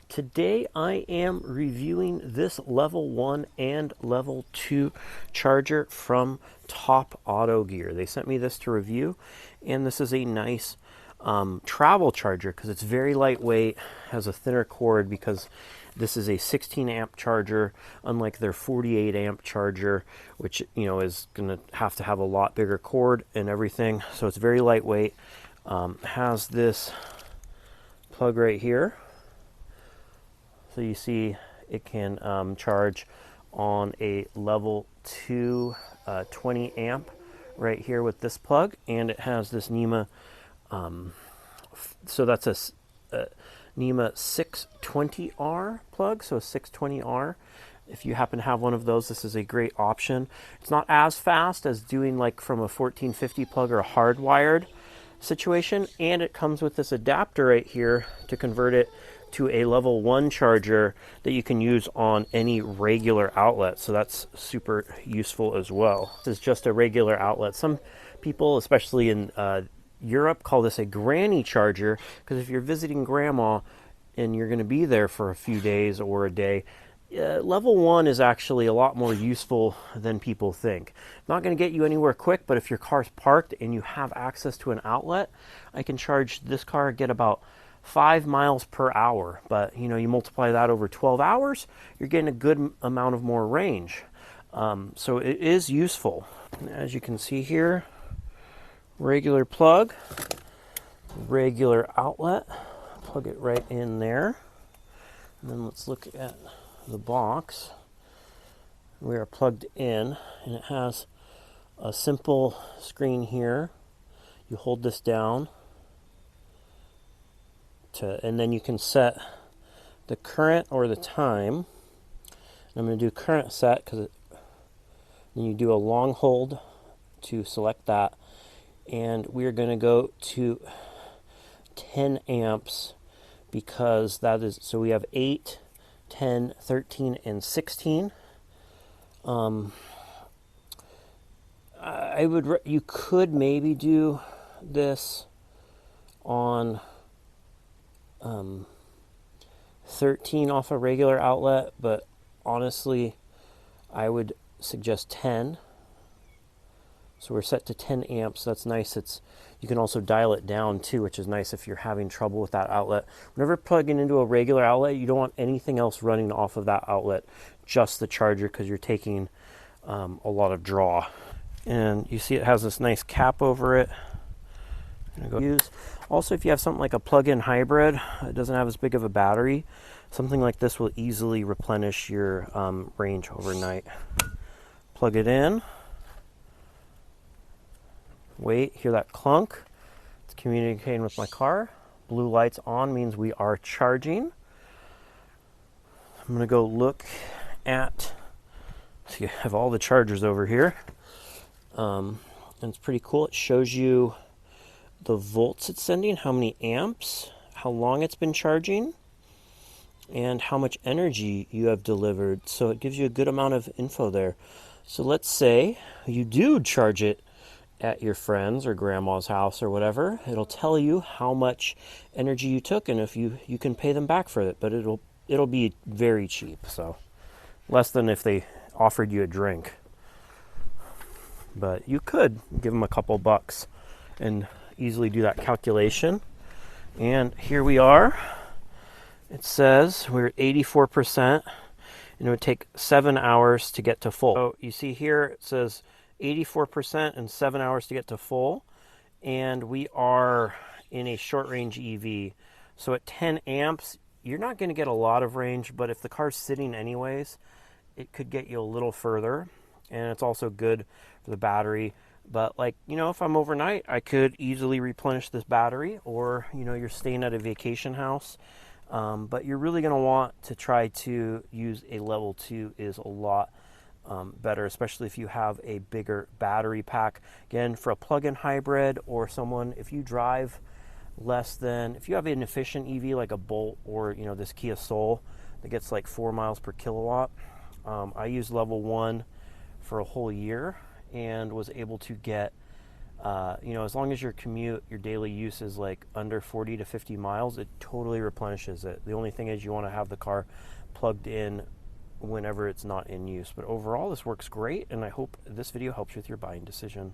Today I am reviewing this level 1 and level 2 charger from TopAutoGear. They sent me this to review, and this is a nice travel charger because it's very lightweight, has a thinner cord because this is a 16 amp charger, unlike their 48 amp charger, which is going to have a lot bigger cord and everything. So it's very lightweight. Has this plug right here. So you see it can charge on a level 2 20 amp right here with this plug, and it has this NEMA, so that's a NEMA 620R plug, so a 620R. If you happen to have one of those, this is a great option. It's not as fast as doing like from a 1450 plug or a hardwired situation, and it comes with this adapter right here to convert it to a level 1 charger that you can use on any regular outlet. So that's super useful as well. This is just a regular outlet. Some people, especially in Europe, call this a granny charger, because if you're visiting grandma and you're going to be there for a few days or a day, level 1 is actually a lot more useful than people think. Not going to get you anywhere quick, but if your car's parked and you have access to an outlet, I can charge this car, get about 5 miles per hour. But you multiply that over 12 hours, you're getting a good amount of more range. So it is useful. And as you can see here, regular plug, regular outlet, plug it right in there. And then let's look at the box. We are plugged in, and it has a simple screen here. You hold this down and then you can set the current or the time. I'm going to do current set because then you do a long hold to select that, and we're going to go to 10 amps because that is, so we have 8, 10, 13, and 16. You could maybe do this on 13 off a regular outlet, but honestly I would suggest 10. So we're set to 10 amps. That's nice. You can also dial it down too, which is nice if you're having trouble with that outlet. Whenever plugging into a regular outlet, you don't want anything else running off of that outlet, just the charger, because you're taking a lot of draw. And you see it has this nice cap over it. Also, if you have something like a plug-in hybrid, it doesn't have as big of a battery, something like this will easily replenish your range overnight. Plug it in. Wait, hear that clunk? It's communicating with my car. Blue lights on means we are charging. I'm going to go look at, so you have all the chargers over here. And it's pretty cool. It shows you the volts it's sending, how many amps, how long it's been charging, and how much energy you have delivered. So it gives you a good amount of info there. So let's say you do charge it at your friend's or grandma's house or whatever. It'll tell you how much energy you took, and if you can pay them back for it, but it'll be very cheap, so less than if they offered you a drink. But you could give them a couple bucks and easily do that calculation. And here we are. It says we're at 84%, and it would take 7 hours to get to full. So you see here it says 84% and 7 hours to get to full, and we are in a short range EV. So at 10 amps, you're not going to get a lot of range, but if the car's sitting anyways, it could get you a little further, and it's also good for the battery. But if I'm overnight, I could easily replenish this battery, or you're staying at a vacation house. But you're really going to want to try to use a level 2 is a lot better, especially if you have a bigger battery pack. Again, for a plug-in hybrid or someone, if you drive if you have an efficient EV like a Bolt or this Kia Soul that gets like 4 miles per kilowatt, I used level 1 for a whole year and was able to get You know, as long as your commute, your daily use is like under 40 to 50 miles, it totally replenishes it. The only thing is you want to have the car plugged in whenever it's not in use. But overall, this works great, and I hope this video helps you with your buying decision.